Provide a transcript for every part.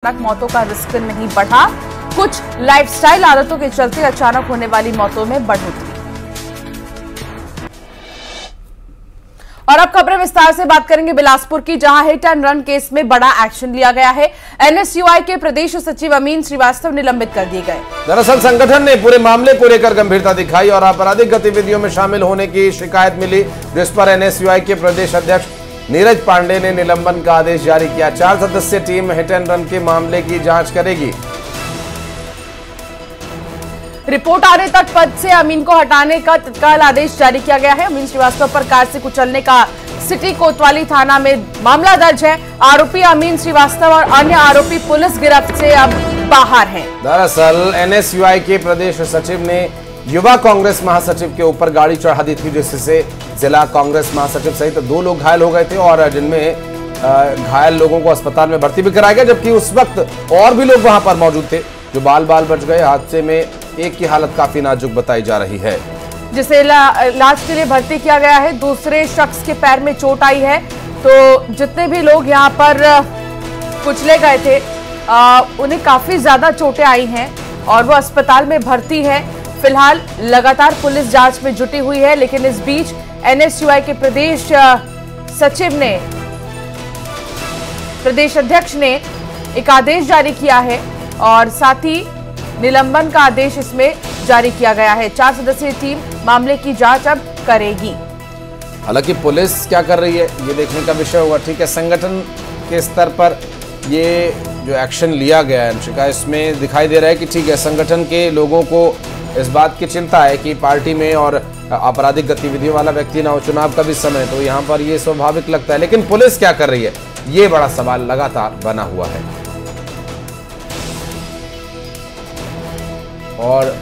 मौतों का रिस्क नहीं बढ़ा। कुछ लाइफस्टाइल आदतों के चलते अचानक होने वाली मौतों में बढ़ोतरी। और अब खबरें विस्तार से बात करेंगे बिलासपुर की, जहां हिट एंड रन केस में बड़ा एक्शन लिया गया है। एनएसयूआई के प्रदेश सचिव अमीन श्रीवास्तव निलंबित कर दिए गए। दरअसल संगठन ने पूरे मामले को लेकर गंभीरता दिखाई और आपराधिक गतिविधियों में शामिल होने की शिकायत मिली, जिस पर एनएसयूआई के प्रदेश अध्यक्ष नीरज पांडे ने निलंबन का आदेश जारी किया। 4 सदस्यीय टीम हिट एंड रन के मामले की जांच करेगी। रिपोर्ट आने तक पद से अमीन को हटाने का तत्काल आदेश जारी किया गया है। अमीन श्रीवास्तव पर कार से कुचलने का सिटी कोतवाली थाना में मामला दर्ज है। आरोपी अमीन श्रीवास्तव और अन्य आरोपी पुलिस गिरफ्त से अब बाहर हैं। दरअसल एनएसयूआई के प्रदेश सचिव ने युवा कांग्रेस महासचिव के ऊपर गाड़ी चढ़ा दी थी, जिससे जिला कांग्रेस महासचिव सहित 2 लोग घायल हो गए थे और जिनमें घायल लोगों को अस्पताल में भर्ती भी कराया गया, जबकि उस वक्त और भी लोग वहां पर मौजूद थे जो बाल बाल बच गए। हादसे में एक की हालत काफी नाजुक बताई जा रही है, जिसे इलाज के लिए भर्ती किया गया है। दूसरे शख्स के पैर में चोट आई है। तो जितने भी लोग यहाँ पर कुचले गए थे उन्हें काफी ज्यादा चोटें आई हैं और वो अस्पताल में भर्ती है। फिलहाल लगातार पुलिस जांच में जुटी हुई है, लेकिन इस बीच एनएसयूआई के प्रदेश सचिव ने, प्रदेश अध्यक्ष ने एक आदेश जारी किया है और साथ ही निलंबन का आदेश इसमें जारी किया गया है। 4 सदस्यीय टीम मामले की जांच अब करेगी। हालांकि पुलिस क्या कर रही है ये देखने का विषय होगा। ठीक है, संगठन के स्तर पर ये जो एक्शन लिया गया है अंशिका, इसमें दिखाई दे रहा है कि ठीक है, संगठन के लोगों को इस बात की चिंता है कि पार्टी में और आपराधिक गतिविधियों वाला व्यक्ति ना हो चुनाव का भी समय, तो यहाँ पर ये स्वाभाविक लगता है। लेकिन पुलिस क्या कर रही है ये बड़ा सवाल लगातार बना हुआ है। और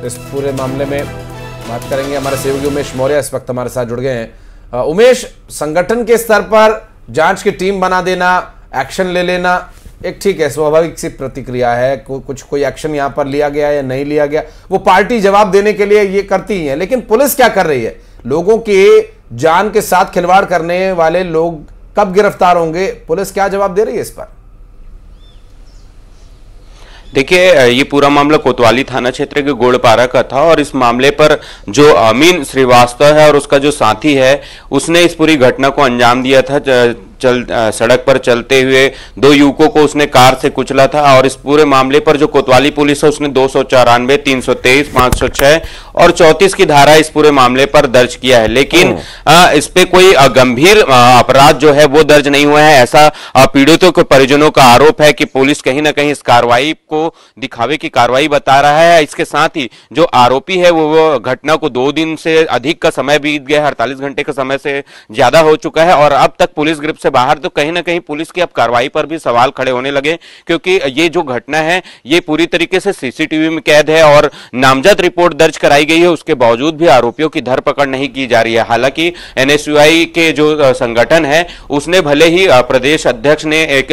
इस पूरे मामले में बात करेंगे, हमारे सहयोगी उमेश मौर्य इस वक्त हमारे साथ जुड़ गए हैं। उमेश, संगठन के स्तर पर जांच की टीम बना देना, एक्शन ले लेना एक ठीक है, स्वाभाविक सी प्रतिक्रिया है। कोई एक्शन यहां पर लिया गया या नहीं लिया गया वो पार्टी जवाब देने के लिए ये करती ही है, लेकिन पुलिस क्या कर रही है? लोगों के जान के साथ खिलवाड़ करने वाले लोग कब गिरफ्तार होंगे? पुलिस क्या जवाब दे रही है इस पर? देखिए, ये पूरा मामला कोतवाली थाना क्षेत्र के गोड़पारा का था और इस मामले पर जो अमीन श्रीवास्तव है और उसका जो साथी है उसने इस पूरी घटना को अंजाम दिया था। सड़क पर चलते हुए 2 युवकों को उसने कार से कुचला था और इस पूरे मामले पर जो कोतवाली पुलिस है उसने 294, 323, 506 और 34 की धारा इस पूरे मामले पर दर्ज किया है। लेकिन इस पे कोई गंभीर अपराध जो है वो दर्ज नहीं हुआ है, ऐसा पीड़ितों के परिजनों का आरोप है कि पुलिस कहीं ना कहीं इस कार्रवाई को दिखावे की कार्रवाई बता रहा है। इसके साथ ही जो आरोपी है वो घटना को 2 दिन से अधिक का समय बीत गया है, 48 घंटे का समय से ज्यादा हो चुका है और अब तक पुलिस गिरफ्त से बाहर। तो कहीं ना कहीं पुलिस की अब कार्रवाई पर भी सवाल खड़े होने लगे, क्योंकि ये जो घटना है ये पूरी तरीके से सीसीटीवी में कैद है और नामजद रिपोर्ट दर्ज कराई गई है, उसके बावजूद भी आरोपियों की धरपकड़ नहीं की जा रही है। हालांकि एनएसयूआई के जो संगठन है उसने भले ही प्रदेश अध्यक्ष ने एक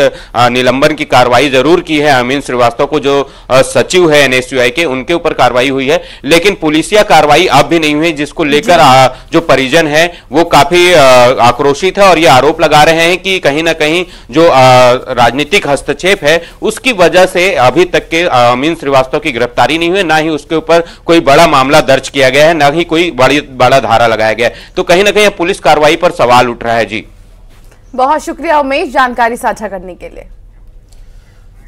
निलंबन की कार्रवाई जरूर की है, अमीन श्रीवास्तव को जो सचिव है एनएसयूआई के उनके ऊपर कार्रवाई हुई है, लेकिन पुलिसिया कार्रवाई अब भी नहीं हुई, जिसको लेकर जो परिजन है वो काफी आक्रोशित है और ये आरोप लगा रहे हैं कि कहीं ना कहीं जो राजनीतिक हस्तक्षेप है उसकी वजह से अभी तक के अमीन श्रीवास्तव की गिरफ्तारी नहीं हुई, ना ही उसके ऊपर कोई बड़ा मामला दर्ज किया गया है, ना ही कोई बड़ा धारा लगाया गया है। तो कहीं ना कहीं पुलिस कार्रवाई पर सवाल उठ रहा है। जी बहुत शुक्रिया उमेश जानकारी साझा करने के लिए।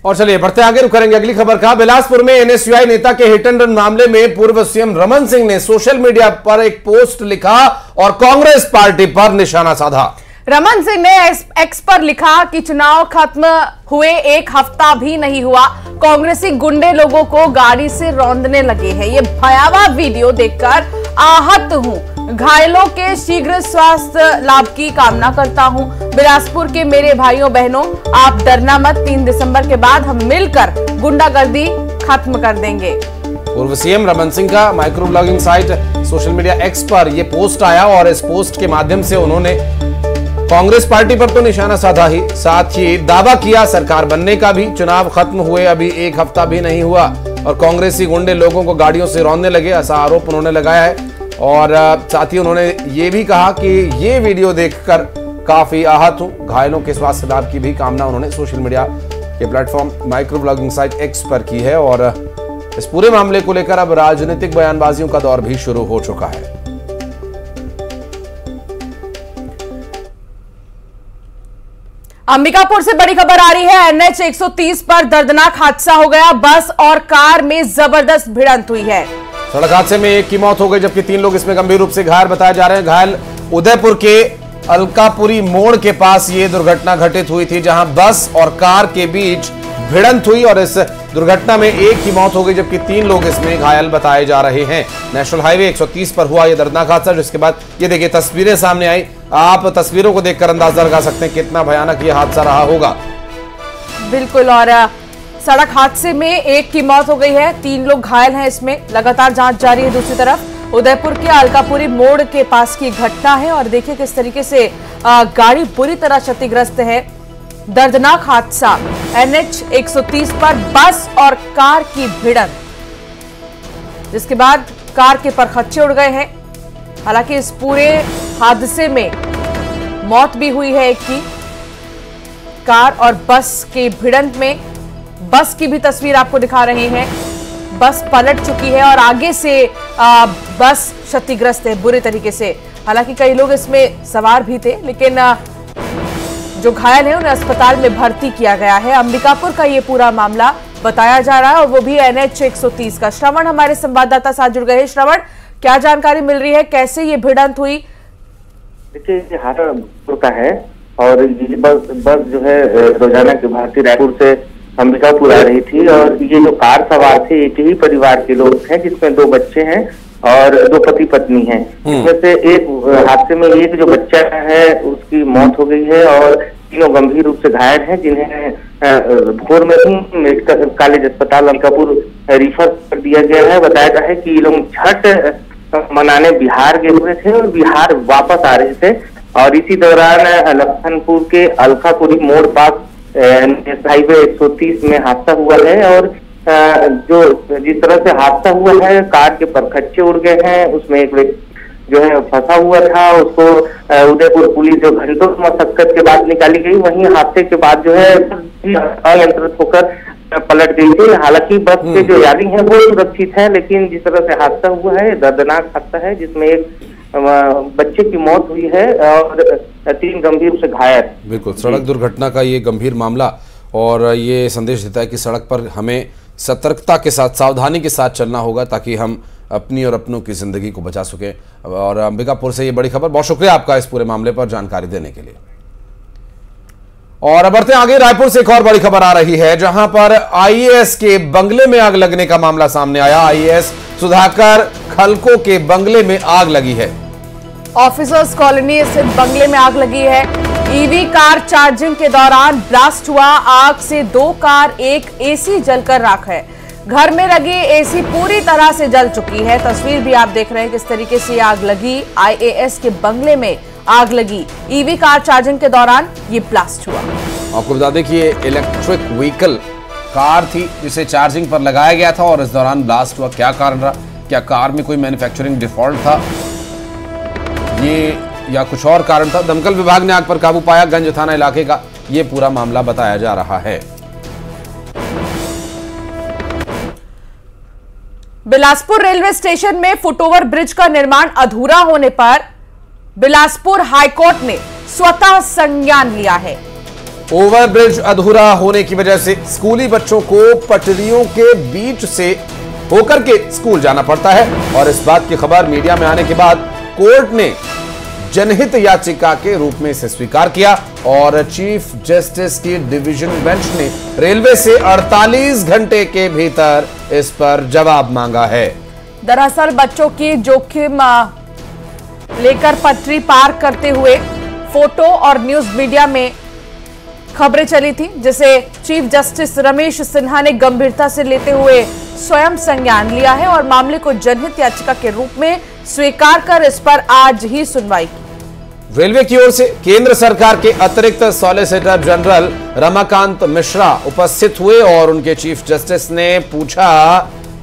और चलिए बढ़ते आगे, रुक करेंगे अगली खबर का। बिलासपुर में एनएसयूआई नेता के हिट एंड रन मामले में पूर्व सीएम रमन सिंह ने सोशल मीडिया पर एक पोस्ट लिखा और कांग्रेस पार्टी पर निशाना साधा। रमन सिंह ने एक्स पर लिखा कि चुनाव खत्म हुए 1 हफ्ता भी नहीं हुआ, कांग्रेसी गुंडे लोगों को गाड़ी से रौंदने लगे हैं। ये भयावह वीडियो देखकर आहत हूं, घायलों के शीघ्र स्वास्थ्य लाभ की कामना करता हूं। बिलासपुर के मेरे भाइयों बहनों, आप डरना मत, 3 दिसंबर के बाद हम मिलकर गुंडागर्दी खत्म कर देंगे। पूर्व सीएम रमन सिंह का micro blogging site social media x पर यह पोस्ट आया और इस पोस्ट के माध्यम से उन्होंने कांग्रेस पार्टी पर तो निशाना साधा ही, साथ ही दावा किया सरकार बनने का भी। चुनाव खत्म हुए अभी 1 हफ्ता भी नहीं हुआ और कांग्रेसी गुंडे लोगों को गाड़ियों से रौंदने लगे, ऐसा आरोप उन्होंने लगाया है। और साथ ही उन्होंने ये भी कहा कि ये वीडियो देखकर काफी आहत हूं, घायलों के स्वास्थ्य लाभ की भी कामना उन्होंने सोशल मीडिया ये platform micro blogging site x पर की है और इस पूरे मामले को लेकर अब राजनीतिक बयानबाजियों का दौर भी शुरू हो चुका है। अंबिकापुर से बड़ी खबर आ रही है। NH 130 पर दर्दनाक हादसा हो गया। बस और कार में जबरदस्त भिड़ंत हुई है। सड़क हादसे में एक की मौत हो गई जबकि 3 लोग इसमें गंभीर रूप से घायल बताए जा रहे हैं। घायल उदयपुर के अलकापुरी मोड़ के पास ये दुर्घटना घटित हुई थी, जहां बस और कार के बीच भिड़ंत हुई और इस दुर्घटना में एक की मौत हो गई जबकि 3 लोग इसमें घायल बताए जा रहे हैं। नेशनल हाईवे 130 पर हुआ यह दर्दनाक हादसा, जिसके बाद ये देखिए तस्वीरें सामने आई। आप तस्वीरों को देखकर अंदाजा लगा सकते हैं कितना भयानक यह हादसा रहा होगा। बिल्कुल, और सड़क हादसे में एक की मौत हो गई है, 3 लोग घायल हैं। इसमें लगातार जांच जारी है। दूसरी तरफ उदयपुर के अलकापुरी मोड़ के पास की घटना है और देखिए किस तरीके से गाड़ी बुरी तरह क्षतिग्रस्त है। दर्दनाक हादसा NH 130 पर बस और कार की भिड़ंत, जिसके बाद कार के परखच्चे उड़ गए हैं। हालांकि इस पूरे हादसे में मौत भी हुई है एक की। कार और बस के भिड़ंत में बस की भी तस्वीर आपको दिखा रहे हैं। बस पलट चुकी है और आगे से बस क्षतिग्रस्त है बुरी तरीके से। हालांकि कई लोग इसमें सवार भी थे, लेकिन जो घायल है उन्हें अस्पताल में भर्ती किया गया है। अंबिकापुर का ये पूरा मामला बताया जा रहा है और वो भी NH 130 का। श्रवण हमारे संवाददाता साथ जुड़ गए हैं। श्रवण, क्या जानकारी मिल रही है, कैसे ये भिड़ंत हुई? देखिए, हाथरपुर का है और ये बस जो है रोजाना के भारतीय रायपुर से अंबिकापुर आ रही थी और ये जो कार सवार थे एक ही परिवार के लोग हैं, जिसमें 2 बच्चे हैं और 2 पति पत्नी हैं। इसमें से एक हादसे में एक जो बच्चा है उसकी मौत हो गई है और 3 गंभीर रूप से घायल हैं, जिन्हें भोर में ही मेडिकल कॉलेज अस्पताल अंबिकापुर रिफर कर दिया गया है। बताया गया है कि ये लोग छठ मनाने बिहार गए हुए थे और बिहार वापस आ रहे थे और इसी दौरान लखनपुर के अलकापुरी मोड़ पास हाईवे 130 में हादसा हुआ है और जो जिस तरह से हादसा हुआ है, कार के परखच्चे उड़ गए हैं। उसमें एक व्यक्ति जो है फंसा हुआ था, उसको उदयपुर पुलिस जो घंटों मशक्कत के बाद निकाली गई। वहीं हादसे के बाद जो है अनियंत्रित होकर पलट गई थी। हालांकि बस के जो यात्री हैं वो सुरक्षित हैं, लेकिन जिस तरह से हादसा हुआ है दर्दनाक हादसा है, जिसमें एक बच्चे की मौत हुई है और 3 गंभीर से घायल। बिल्कुल, सड़क दुर्घटना का ये गंभीर मामला और ये संदेश देता है कि सड़क पर हमें सतर्कता के साथ, सावधानी के साथ चलना होगा ताकि हम अपनी और अपनों की जिंदगी को बचा सकें। और अंबिकापुर से ये बड़ी खबर। बहुत शुक्रिया आपका इस पूरे मामले पर जानकारी देने के लिए। और अब बढ़ते आगे, रायपुर से एक और बड़ी खबर आ रही है, जहां पर IAS के बंगले में आग लगने का मामला सामने आया। IAS सुधाकर खलको के बंगले में आग लगी है। ऑफिसर्स कॉलोनी स्थित बंगले में आग लगी है। EV कार चार्जिंग के दौरान ब्लास्ट हुआ। आग से 2 कार, 1 AC जलकर राख है। घर में लगी AC पूरी तरह से जल चुकी है। तस्वीर भी आप देख रहे हैं किस तरीके से आग लगी। IAS के बंगले में आग लगी। EV कार चार्जिंग के दौरान ये ब्लास्ट हुआ। आपको बता दें कि ये इलेक्ट्रिक व्हीकल कार थी जिसे चार्जिंग पर लगाया गया था और इस दौरान ब्लास्ट हुआ। क्या कारण रहा? क्या कार में कोई मैन्युफैक्चरिंग डिफॉल्ट था ये, या कुछ और कारण था? दमकल विभाग ने आग पर काबू पाया। गंज थाना इलाके का ये पूरा मामला बताया जा रहा है। बिलासपुर रेलवे स्टेशन में फुटओवर ब्रिज का निर्माण अधूरा होने पर बिलासपुर हाईकोर्ट ने स्वतः संज्ञान लिया है। ओवरब्रिज अधूरा होने की वजह से स्कूली बच्चों को पटरियों के बीच से होकर के स्कूल जाना पड़ता है और इस बात की खबर मीडिया में आने के बाद कोर्ट ने जनहित याचिका के रूप में इसे स्वीकार किया और चीफ जस्टिस की डिवीजन बेंच ने रेलवे से 48 घंटे के भीतर इस पर जवाब मांगा है। दरअसल बच्चों की जोखिम लेकर पटरी पार करते हुए फोटो और न्यूज मीडिया में खबरें चली थी, जिसे चीफ जस्टिस रमेश सिन्हा ने गंभीरता से लेते हुए स्वयं संज्ञान लिया है और मामले को जनहित याचिका के रूप में स्वीकार कर इस पर आज ही सुनवाई की। रेलवे की ओर से केंद्र सरकार के अतिरिक्त सॉलिसिटर जनरल रमाकांत मिश्रा उपस्थित हुए और उनके चीफ जस्टिस ने पूछा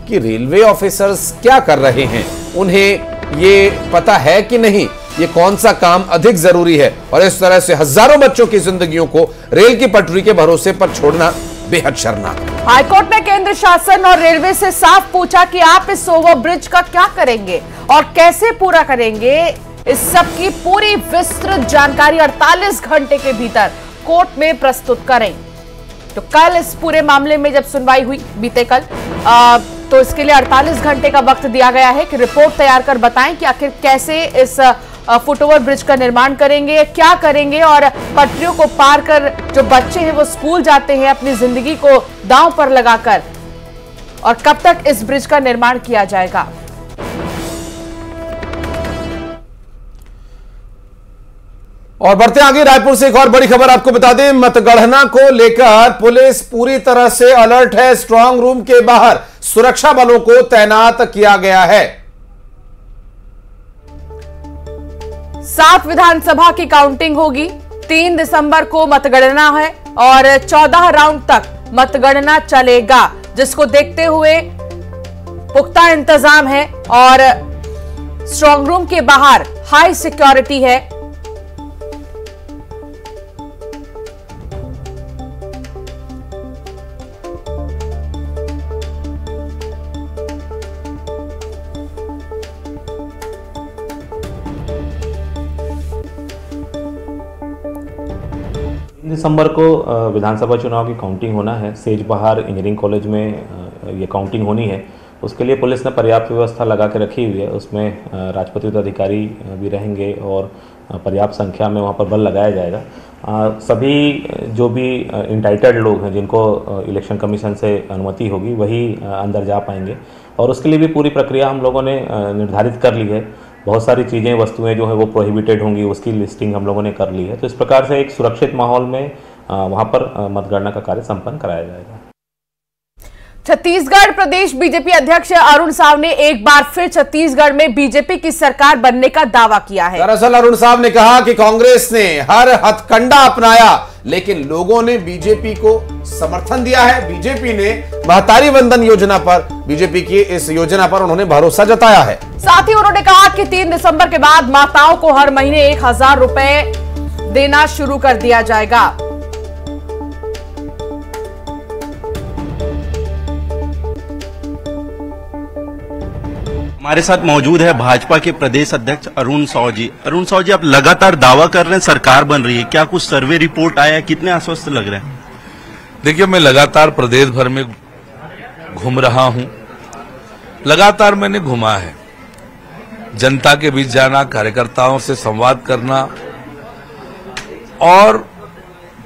कि रेलवे ऑफिसर्स क्या कर रहे हैं, उन्हें ये पता है कि नहीं, ये कौन सा काम अधिक जरूरी है और इस तरह से हजारों बच्चों की जिंदगियों को रेल की पटरी के भरोसे पर छोड़ना बेहद शर्मनाक। हाईकोर्ट ने केंद्र शासन और रेलवे से साफ पूछा कि आप इस ओवरब्रिज का क्या करेंगे और कैसे पूरा करेंगे। इस सब की पूरी विस्तृत जानकारी 48 घंटे के भीतर कोर्ट में प्रस्तुत करें। तो कल इस पूरे मामले में जब सुनवाई हुई बीते कल, तो इसके लिए 48 घंटे का वक्त दिया गया है कि रिपोर्ट तैयार कर बताएं कि आखिर कैसे इस फुटओवर ब्रिज का निर्माण करेंगे, क्या करेंगे और पटरियों को पार कर जो बच्चे हैं वो स्कूल जाते हैं अपनी जिंदगी को दांव पर लगाकर, और कब तक इस ब्रिज का निर्माण किया जाएगा। और बढ़ते आगे, रायपुर से एक और बड़ी खबर आपको बता दें। मतगणना को लेकर पुलिस पूरी तरह से अलर्ट है। स्ट्रांग रूम के बाहर सुरक्षा बलों को तैनात किया गया है। 7 विधानसभा की काउंटिंग होगी। 3 दिसंबर को मतगणना है और 14 राउंड तक मतगणना चलेगा, जिसको देखते हुए पुख्ता इंतजाम है और स्ट्रांग रूम के बाहर हाई सिक्योरिटी है। दिसंबर को विधानसभा चुनाव की काउंटिंग होना है। सेजबहार इंजीनियरिंग कॉलेज में ये काउंटिंग होनी है। उसके लिए पुलिस ने पर्याप्त व्यवस्था लगा के रखी हुई है। उसमें राजपत्रित अधिकारी भी रहेंगे और पर्याप्त संख्या में वहाँ पर बल लगाया जाएगा। सभी जो भी इंटाइटेड लोग हैं जिनको इलेक्शन कमीशन से अनुमति होगी वही अंदर जा पाएंगे, और उसके लिए भी पूरी प्रक्रिया हम लोगों ने निर्धारित कर ली है। बहुत सारी चीज़ें, वस्तुएं जो है वो प्रोहिबिटेड होंगी, उसकी लिस्टिंग हम लोगों ने कर ली है। तो इस प्रकार से एक सुरक्षित माहौल में वहाँ पर मतगणना का कार्य संपन्न कराया जाएगा। छत्तीसगढ़ प्रदेश बीजेपी अध्यक्ष अरुण साव ने एक बार फिर छत्तीसगढ़ में बीजेपी की सरकार बनने का दावा किया है। दरअसल अरुण साव ने कहा कि कांग्रेस ने हर हथकंडा अपनाया, लेकिन लोगों ने बीजेपी को समर्थन दिया है। बीजेपी ने महतारी वंदन योजना पर, बीजेपी की इस योजना पर उन्होंने भरोसा जताया है। साथ ही उन्होंने कहा कि 3 दिसंबर के बाद माताओं को हर महीने 1000 रुपए देना शुरू कर दिया जाएगा। हमारे साथ मौजूद है भाजपा के प्रदेश अध्यक्ष अरुण साव जी। अरुण साव जी, आप लगातार दावा कर रहे हैं सरकार बन रही है, क्या कुछ सर्वे रिपोर्ट आया है, कितने आश्वस्त लग रहे हैं? देखिए, मैं लगातार प्रदेश भर में घूम रहा हूं। लगातार मैंने घुमा है, जनता के बीच जाना, कार्यकर्ताओं से संवाद करना, और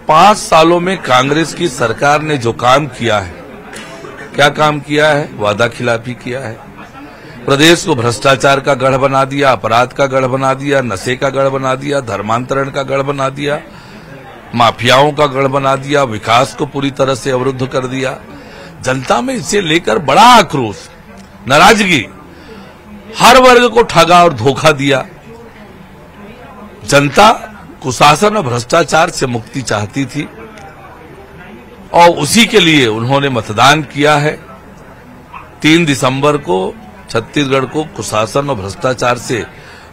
5 सालों में कांग्रेस की सरकार ने जो काम किया है, क्या काम किया है? वादा खिलाफी किया है। प्रदेश को भ्रष्टाचार का गढ़ बना दिया, अपराध का गढ़ बना दिया, नशे का गढ़ बना दिया, धर्मांतरण का गढ़ बना दिया, माफियाओं का गढ़ बना दिया, विकास को पूरी तरह से अवरुद्ध कर दिया। जनता में इसे लेकर बड़ा आक्रोश, नाराजगी, हर वर्ग को ठगा और धोखा दिया। जनता कुशासन और भ्रष्टाचार से मुक्ति चाहती थी और उसी के लिए उन्होंने मतदान किया है। 3 दिसंबर को छत्तीसगढ़ को कुशासन और भ्रष्टाचार से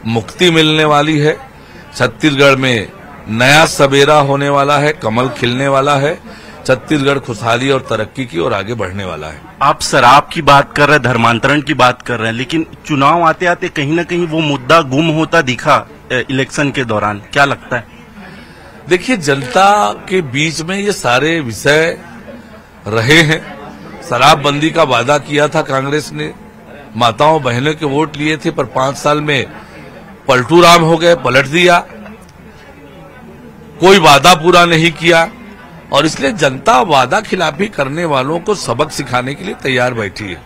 मुक्ति मिलने वाली है। छत्तीसगढ़ में नया सवेरा होने वाला है, कमल खिलने वाला है। छत्तीसगढ़ खुशहाली और तरक्की की ओर आगे बढ़ने वाला है। आप शराब की बात कर रहे हैं, धर्मांतरण की बात कर रहे हैं, लेकिन चुनाव आते आते कहीं न कहीं वो मुद्दा गुम होता दिखा इलेक्शन के दौरान, क्या लगता है? देखिए, जनता के बीच में ये सारे विषय रहे हैं। शराबबंदी का वादा किया था कांग्रेस ने, माताओं बहनों के वोट लिए थे, पर 5 साल में पलटू राम हो गए, पलट दिया, कोई वादा पूरा नहीं किया, और इसलिए जनता वादा खिलाफी करने वालों को सबक सिखाने के लिए तैयार बैठी है।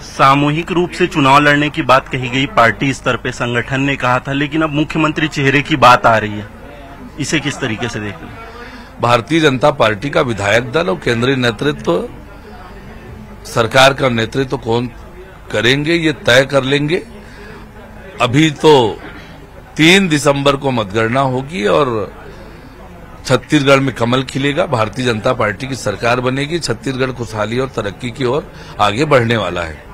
सामूहिक रूप से चुनाव लड़ने की बात कही गई, पार्टी स्तर पे संगठन ने कहा था, लेकिन अब मुख्यमंत्री चेहरे की बात आ रही है, इसे किस तरीके से देख रहे हैं? भारतीय जनता पार्टी का विधायक दल और केंद्रीय नेतृत्व, सरकार का नेतृत्व कौन करेंगे ये तय कर लेंगे। अभी तो 3 दिसंबर को मतगणना होगी और छत्तीसगढ़ में कमल खिलेगा, भारतीय जनता पार्टी की सरकार बनेगी, छत्तीसगढ़ खुशहाली और तरक्की की ओर आगे बढ़ने वाला है।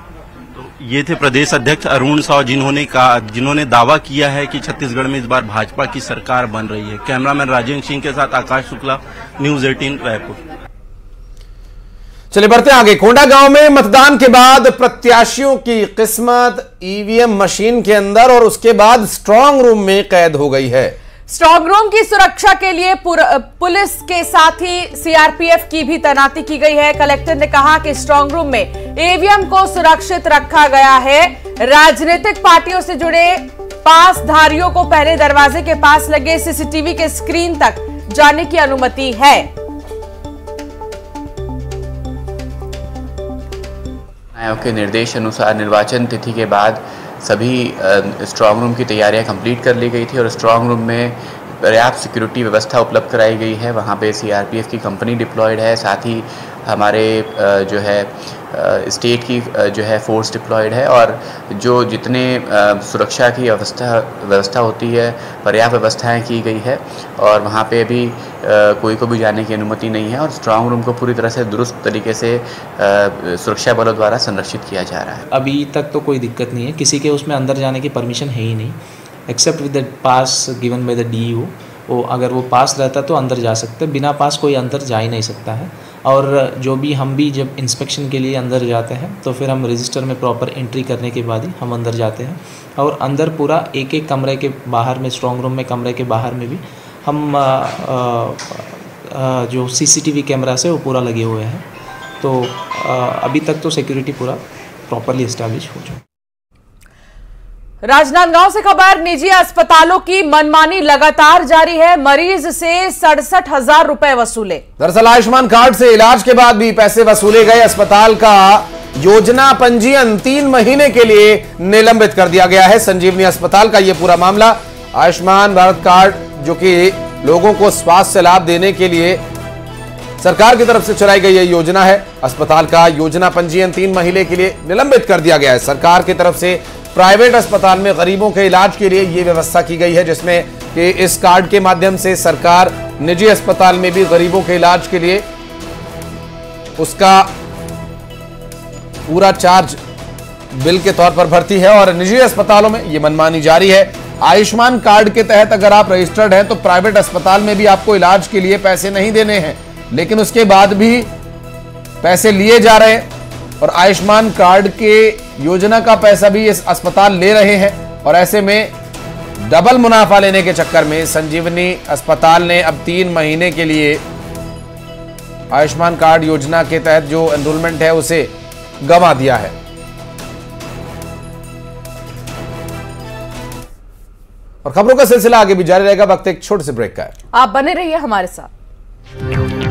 तो ये थे प्रदेश अध्यक्ष अरुण साव, जिन्होंने दावा किया है कि छत्तीसगढ़ में इस बार भाजपा की सरकार बन रही है। कैमरामैन राजेंद्र सिंह के साथ आकाश शुक्ला, न्यूज 18 रायपुर। चलिए बढ़ते हैं आगे। कोंडा गांव में मतदान के बाद प्रत्याशियों की किस्मत ईवीएम मशीन के अंदर और उसके बाद स्ट्रांग रूम में कैद हो गई है। स्ट्रांग रूम की सुरक्षा के लिए पुलिस के साथ ही सीआरपीएफ की भी तैनाती की गई है। कलेक्टर ने कहा कि स्ट्रांग रूम में ईवीएम को सुरक्षित रखा गया है। राजनीतिक पार्टियों से जुड़े पासधारियों को पहले दरवाजे के पास लगे सीसीटीवी के स्क्रीन तक जाने की अनुमति है। आयोग के निर्देश अनुसार निर्वाचन तिथि के बाद सभी स्ट्रांग रूम की तैयारियां कंप्लीट कर ली गई थी और स्ट्रांग रूम में पर्याप्त सिक्योरिटी व्यवस्था उपलब्ध कराई गई है। वहां पे सीआरपीएफ की कंपनी डिप्लॉयड है, साथ ही हमारे जो है स्टेट की जो है फोर्स डिप्लॉयड है और जो जितने सुरक्षा की व्यवस्था होती है पर्याप्त व्यवस्थाएं की गई है और वहाँ पे अभी कोई को भी जाने की अनुमति नहीं है और स्ट्रांग रूम को पूरी तरह से दुरुस्त तरीके से सुरक्षा बलों द्वारा संरक्षित किया जा रहा है। अभी तक तो कोई दिक्कत नहीं है, किसी के उसमें अंदर जाने की परमिशन है ही नहीं, except with the pass given by the DEO. वो अगर वो पास रहता तो अंदर जा सकते, बिना पास कोई अंदर जा ही नहीं सकता है। और जो भी हम भी जब इंस्पेक्शन के लिए अंदर जाते हैं तो फिर हम रजिस्टर में प्रॉपर एंट्री करने के बाद ही हम अंदर जाते हैं और अंदर पूरा एक एक कमरे के बाहर में, स्ट्रांग रूम में कमरे के बाहर में भी हम जो सीसीटीवी कैमरा से वो पूरा लगे हुए हैं। तो अभी तक तो सिक्योरिटी पूरा प्रॉपरली एस्टैब्लिश हो चुका। राजनांदगांव से खबर, निजी अस्पतालों की मनमानी लगातार जारी है। मरीज से 67,000 रुपए वसूले। दरअसल आयुष्मान कार्ड से इलाज के बाद भी पैसे वसूले गए। अस्पताल का योजना पंजीयन 3 महीने के लिए निलंबित कर दिया गया है। संजीवनी अस्पताल का यह पूरा मामला। आयुष्मान भारत कार्ड जो कि लोगों को स्वास्थ्य लाभ देने के लिए सरकार की तरफ से चलाई गई यह योजना है। अस्पताल का योजना पंजीयन 3 महीने के लिए निलंबित कर दिया गया है। सरकार की तरफ से प्राइवेट अस्पताल में गरीबों के इलाज के लिए यह व्यवस्था की गई है, जिसमें कि इस कार्ड के माध्यम से सरकार निजी अस्पताल में भी गरीबों के इलाज के लिए उसका पूरा चार्ज बिल के तौर पर भरती है। और निजी अस्पतालों में यह मनमानी जारी है। आयुष्मान कार्ड के तहत अगर आप रजिस्टर्ड हैं तो प्राइवेट अस्पताल में भी आपको इलाज के लिए पैसे नहीं देने हैं, लेकिन उसके बाद भी पैसे लिए जा रहे हैं और आयुष्मान कार्ड के योजना का पैसा भी इस अस्पताल ले रहे हैं। और ऐसे में डबल मुनाफा लेने के चक्कर में संजीवनी अस्पताल ने अब 3 महीने के लिए आयुष्मान कार्ड योजना के तहत जो एनरोलमेंट है उसे गंवा दिया है। और खबरों का सिलसिला आगे भी जारी रहेगा। वक्त एक छोटे से ब्रेक का है, आप बने रहिए हमारे साथ।